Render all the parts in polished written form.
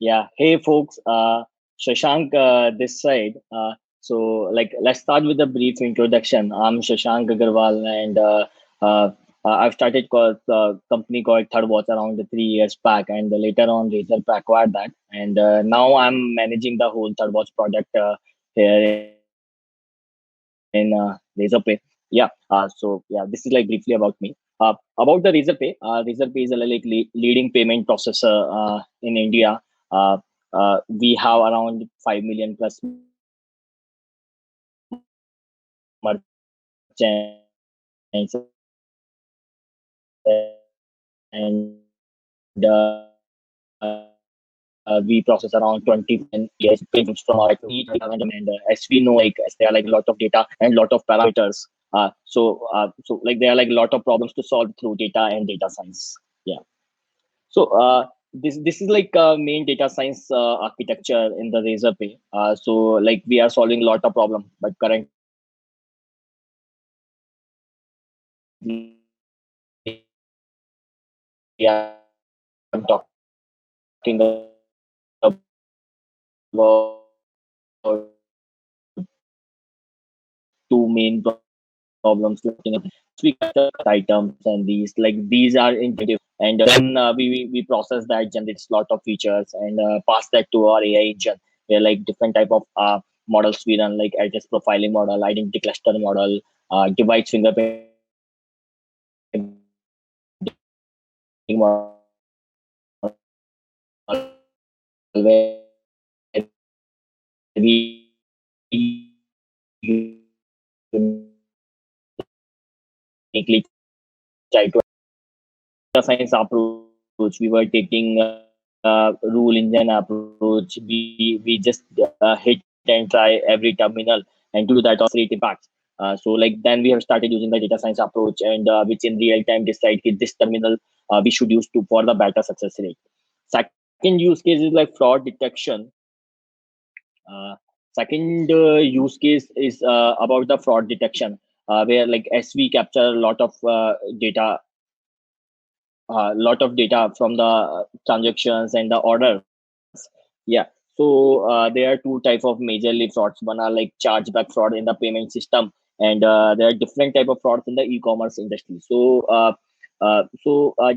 Yeah. Hey, folks. Shashank, this side. Let's start with a brief introduction. I'm Shashank Agarwal, and I've started company called Third Watch around 3 years back, and later on, Razer acquired that, and now I'm managing the whole Third Watch product here in Razorpay. This is like briefly about me. About the Razorpay, Razorpay is a leading payment processor in India. Uh, we have around 5 million plus merchants, and we process around 20 yes payments from our and as we know, like as there are like a lot of data and lot of parameters. So like there are like a lot of problems to solve through data and data science. Yeah. So this is like main data science architecture in the Razorpay. So like we are solving a lot of problem, but currently I'm talking about two main problems like we capture items and these are intuitive and then we process that, generates lot of features and pass that to our AI engine where like different type of models we run like address profiling model, identity cluster model, device fingerprinting model, where we uniquely try to data science approach. We were taking rule engine approach. We just hit and try every terminal and do that on rate impacts. So like then we have started using the data science approach and which in real time decide this terminal we should use to for the better success rate. Second use case is like fraud detection. Second use case is about the fraud detection, where like as we capture a lot of data from the transactions and the orders. Yeah. So there are two type of majorly frauds. One are like chargeback fraud in the payment system, and there are different type of frauds in the e-commerce industry.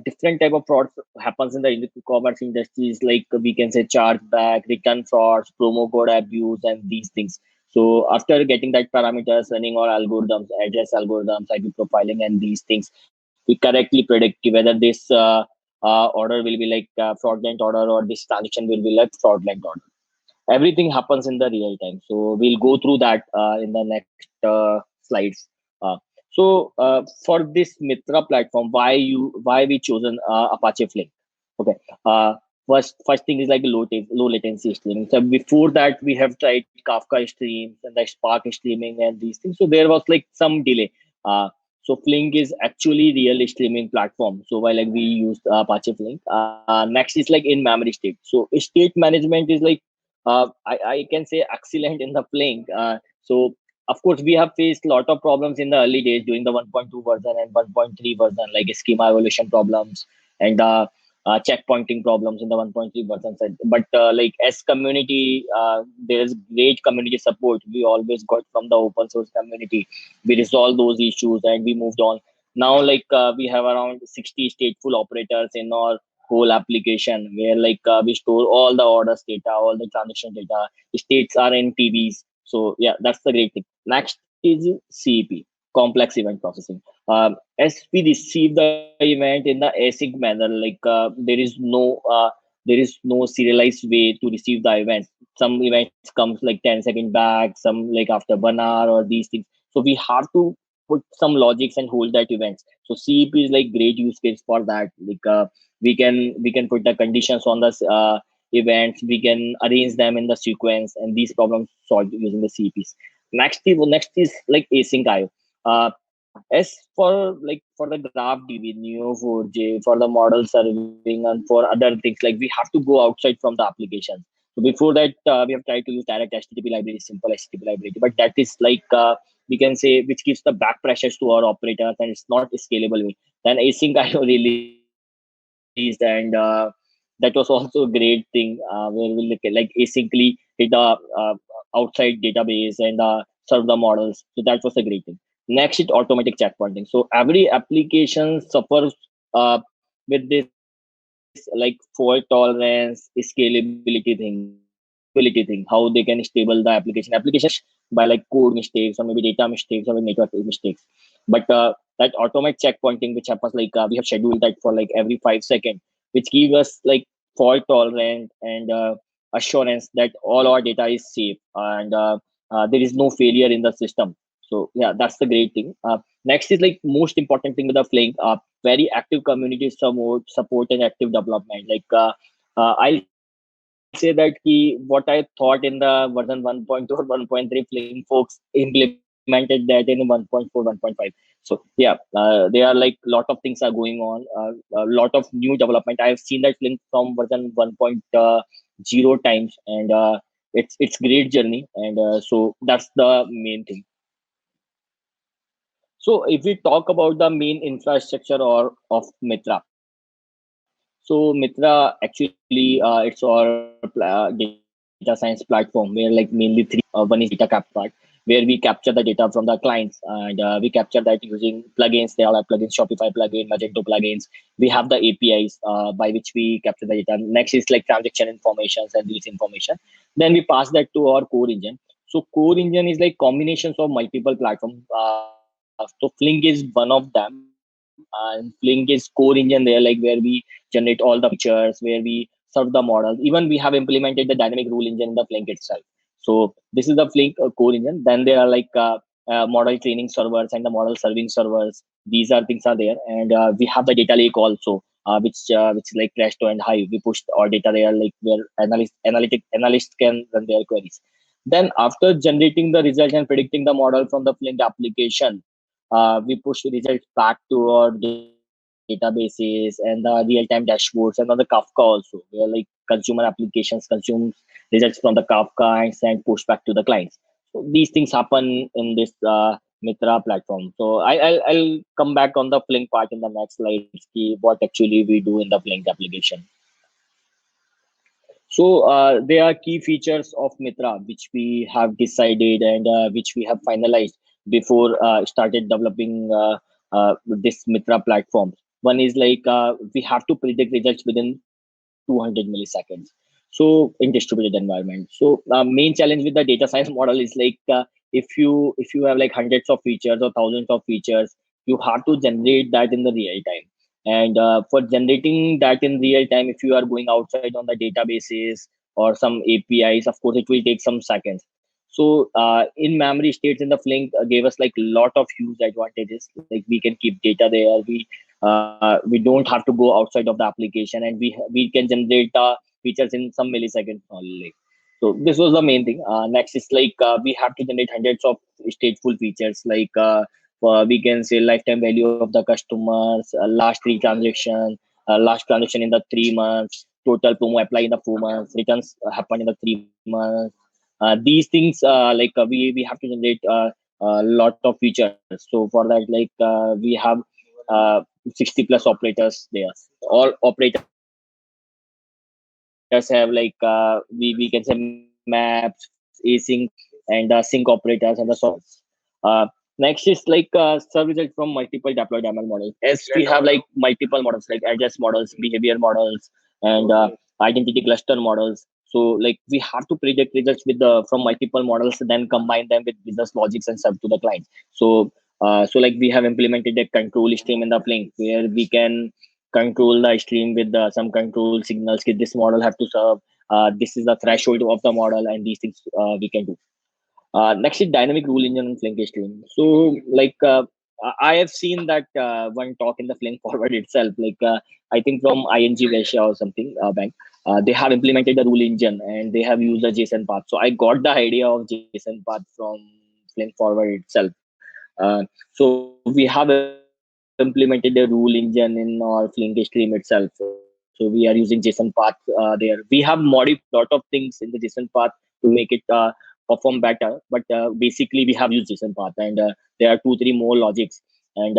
Different type of frauds happens in the e-commerce industries, like we can say chargeback, return frauds, promo code abuse, and these things. So after getting that parameters, running our algorithms, address algorithms, IP profiling, and these things, we correctly predict whether this order will be like fraudulent order or this transaction will be like fraudulent order. Everything happens in the real time. So we'll go through that in the next slides. For this Mitra platform, why we chosen Apache Flink? Okay. First thing is like low latency streaming. So before that, we have tried Kafka streams and the Spark streaming and these things. So there was like some delay. So Flink is actually real streaming platform. So while like we used Apache Flink, next is like in memory state. So state management is like I can say excellent in the Flink. So of course we have faced a lot of problems in the early days during the 1.2 version and 1.3 version, like schema evolution problems and checkpointing problems in the 1.3 version side. But like as community, there is great community support we always got from the open source community. We resolved those issues and we moved on. Now like we have around 60 stateful operators in our whole application, where like we store all the orders data, all the transaction data. States are in TVs. So yeah, that's the great thing. Next is CEP, complex event processing. As we receive the event in the async manner, like there is no serialized way to receive the events. Some events comes like 10 seconds back, some like after 1 hour or these things. So we have to put some logics and hold that events. So CEP is like great use case for that. Like we can put the conditions on the events. We can arrange them in the sequence, and these problems solved using the CPs. Next is like async IO. As for like for the graph DB, Neo4j, for the model serving, and for other things, like we have to go outside from the application. So before that, we have tried to use direct HTTP library, simple HTTP library, but that is like we can say which gives the back pressures to our operators and it's not scalable way. Then async IO released, and that is like that was also a great thing, where we look at like asyncly data outside database and serve the models. So that was a great thing. Next is automatic checkpointing. So every application suffers with this like fault tolerance, scalability thing, stability thing, how they can stable the application by like code mistakes or maybe data mistakes or network mistakes. But that automatic checkpointing, which happens like we have scheduled that for like every 5 seconds, which give us like fault tolerant and assurance that all our data is safe and there is no failure in the system. So yeah, that's the great thing. Next is like most important thing with the Flink, very active community support and active development. Like I'll say that what I thought in the version 1.2 or 1.3, Flink folks implemented that in 1.4, 1.5. So yeah, there are like lot of things are going on, a lot of new development. I've seen that Flink from version 1.0 times, and it's great journey, and so that's the main thing. So if we talk about the main infrastructure or of Mitra, so Mitra actually it's our data science platform where like mainly three. One is data cap part where we capture the data from the clients and we capture that using plugins. They all have plugins, Shopify plugin, Magento plugins. We have the APIs by which we capture the data. Next is like transaction informations and these information. Then we pass that to our core engine. So core engine is like combinations of multiple platforms. So Flink is one of them, and Flink is core engine there, like where we generate all the features, where we serve the models. Even we have implemented the dynamic rule engine in the Flink itself. So this is the Flink core engine. Then there are like model training servers and the model serving servers. These are things are there, and we have the data lake also, which is like Presto and Hive. We push our data there, like where analysts can run their queries. Then after generating the result and predicting the model from the Flink application, we push the results back to our databases and the real-time dashboards and on the Kafka also, where like consumer applications consumes results from the Kafka and send push back to the clients. So these things happen in this Mitra platform. So I'll come back on the Flink part in the next slides. What actually we do in the Flink application. So there are key features of Mitra which we have decided and which we have finalized before started developing this Mitra platform. One is like we have to predict results within 200 milliseconds. So in distributed environment. So main challenge with the data science model is like if you have like hundreds of features or thousands of features, you have to generate that in the real time. And for generating that in real time, if you are going outside on the databases or some APIs, of course, it will take some seconds. So in memory states in the Flink gave us like a lot of huge advantages. Like we can keep data there. We don't have to go outside of the application, and we can generate features in some milliseconds only. So this was the main thing. Next is like we have to generate hundreds of stateful features, like we can say lifetime value of the customers, last three transactions, last transaction in the 3 months, total promo apply in the 4 months, returns happen in the 3 months. These things like we have to generate a lot of features. So for that, like we have uh, 60 plus operators there. All operators have like we can say maps, async, and sync operators and the solvers. Next is like serve result from multiple deployed ML models. As we have like multiple models like address models, behavior models, and identity cluster models. So like we have to predict results with the from multiple models, then combine them with business logics and serve to the clients. So so like we have implemented a control stream in the Flink where we can control the stream with some control signals. This model have to serve. This is the threshold of the model, and these things we can do. Next is dynamic rule engine and Flink stream. So like I have seen that one talk in the Flink forward itself. Like I think from ING Vesha or something bank, they have implemented the rule engine and they have used the JSON path. So I got the idea of JSON path from Flink forward itself. So we have implemented a rule engine in our Flink stream itself. So we are using JSON path there. We have modified a lot of things in the JSON path to make it perform better. But basically, we have used JSON path, and there are 2, 3 more logics. And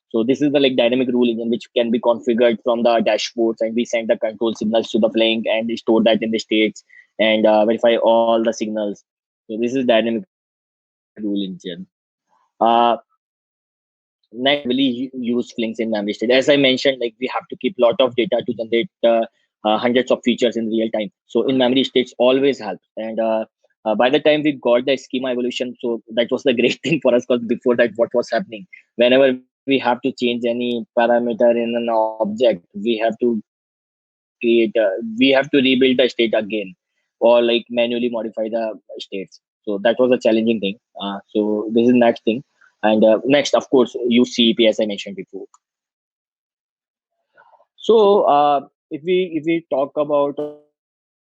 so So this is the like dynamic rule engine which can be configured from the dashboards, and we send the control signals to the Flink and we store that in the states and verify all the signals. So this is dynamic rule engine. Uh, Next, heavily use Flinks in memory state. As I mentioned, like we have to keep lot of data to generate hundreds of features in real time. So in memory states always helps. And by the time we got the schema evolution, so that was the great thing for us, because before that, what was happening? Whenever we have to change any parameter in an object, we have to we have to rebuild the state again, or like manually modify the states. So that was a challenging thing. So this is next thing. And next, of course, use CEP as I mentioned before. So if we talk about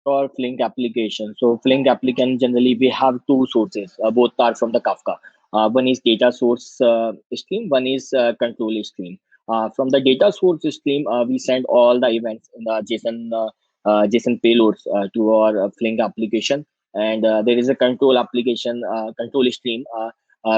our Flink application, so Flink applicant generally we have two sources. Both are from the Kafka. One is data source stream, one is control stream. From the data source stream, we send all the events in the JSON payloads to our Flink application, and there is a control application control stream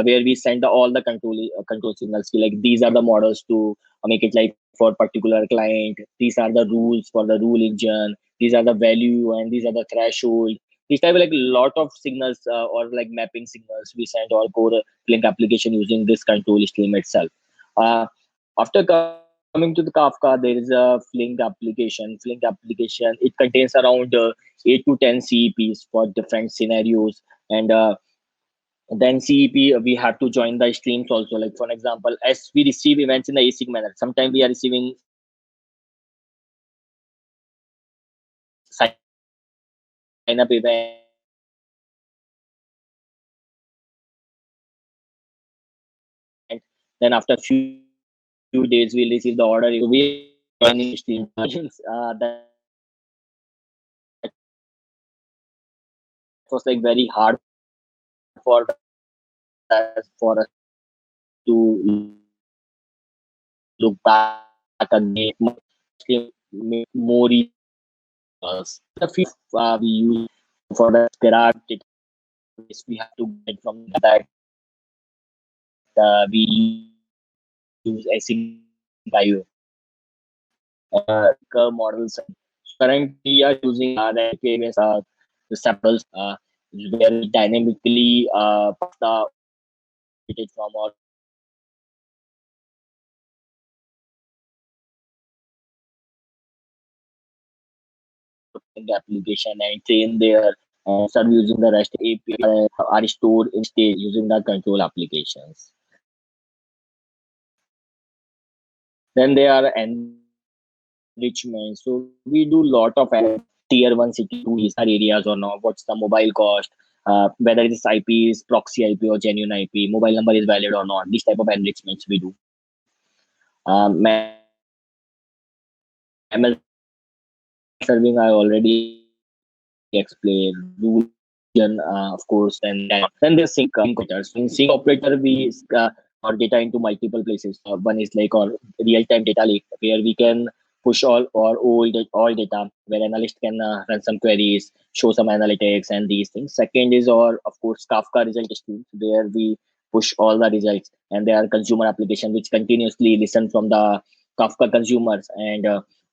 where we send all the control signals. Like these are the models to make it like for particular client. These are the rules for the rule engine. These are the value and these are the threshold. These type of like lot of signals or like mapping signals we send our core Flink application using this control stream itself. Uh, After coming to the Kafka, there is a Flink application. Flink application, it contains around 8 to 10 CEPs for different scenarios. And then CEP, we have to join the streams also. Like for example, as we receive events in the async manner, sometimes we are receiving sign up events, sign up event. Then after few days, we receive the order event. Then after few days, we receive the order event. Then after few days, we receive the order event. So we have to join in the stream. That was like very hard for us to look back again. Make more easy for us. The few we use for the Graph database, we have to get from the data that we use async IO. And like models. So currently we are using like KVS the samples where we dynamically pass the original footage from our application and train there and start using the REST API are stored in state using the control applications. Then there are enrichment. So we do lot of tier one city, two cities are areas or not. What's the mobile cost? Whether it is IPs, proxy IP or genuine IP, mobile number is valid or not. These type of enrichments we do. ML serving I already explained. Rule engine, of course, then then there's sync operators. So in sync operator, we store our data into multiple places. One is like our real-time data lake, where we can push all data, where analyst can run some queries, show some analytics and these things. Second is our, of course, Kafka result stream, where we push all the results, and there are consumer application which continuously listen from the Kafka consumers, and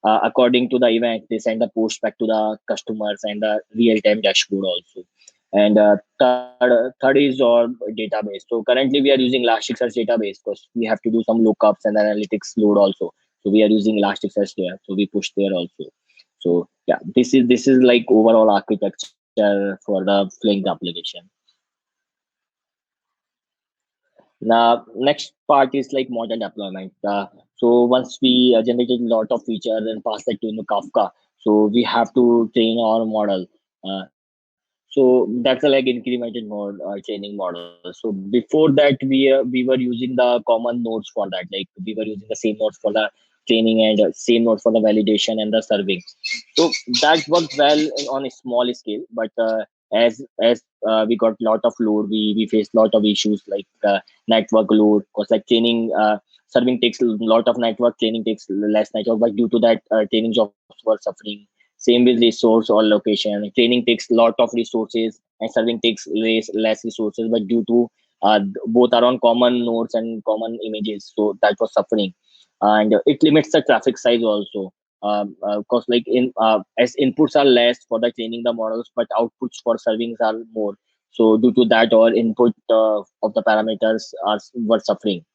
according to the event, they send the post back to the customers and the real-time dashboard also. And third is our database. So currently we are using Elasticsearch database because we have to do some lookups and analytics load also. So we are using Elasticsearch there. So we push there also. So yeah, this is like overall architecture for the Flink application. Now, next part is like model deployment. So once we generated a lot of features and pass that to Kafka, so we have to train our model. So that's a like incremented mode training model. So before that, we were using the common nodes for that. Like we were using the same nodes for the training and same nodes for the validation and the serving. So that worked well on a small scale, but as we got lot of load, we faced lot of issues like network load. Because like training, serving takes a lot of network, training takes less network. But due to that, training jobs were suffering. Same with resource or location. Training takes lot of resources and serving takes less resources. But due to both are on common nodes and common images, so that was suffering. And it limits the traffic size also, because like in as inputs are less for the training the models, but outputs for servings are more. So due to that, our input of the parameters are were suffering.